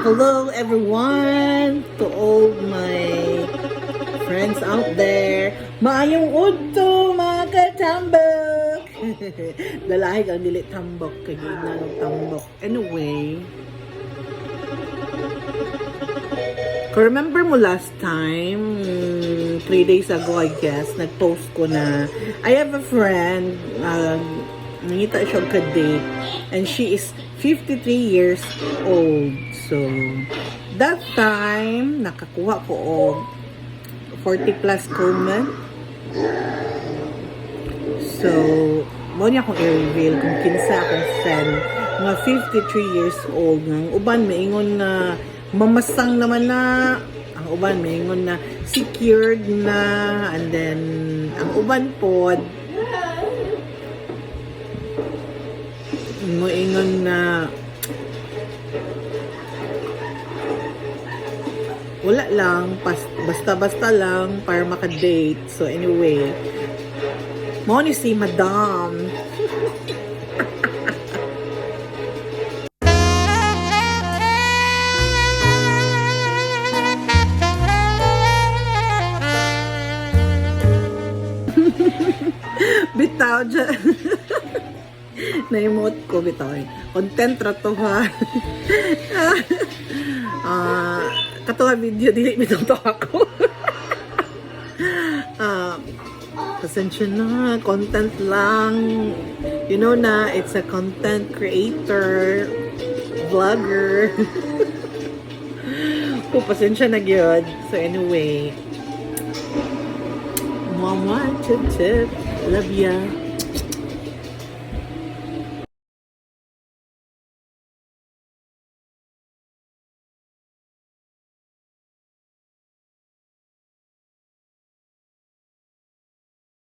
Hello everyone, to all my friends out there. Maayong udto mga katambok. Dalahig ang dili tambok kay ginang tambok. Anyway, remember mo last time, 3 days ago I guess, nag-post ko na I have a friend, nangita siya ka-date, and she is 53 years old. So, that time, nakakuha ko og 40 plus comment. So, mo niya akong i-reveal kung kinsa akong friend nga 53 years old. Ang uban, maingon na mamasang naman na. Ang uban, maingon na secured na. And then, ang uban pod, moingon na wala lang, basta-basta lang para maka-date. So anyway, mo ni si Madam. Bitaw dyan. Na-emote ko, bitaw. Content rato ha. Katuwa video, dili bitaw ako. Pasensya na, content lang. You know na, it's a content creator, vlogger. Pasensya na gyud. So anyway, mama, chip chip, love ya.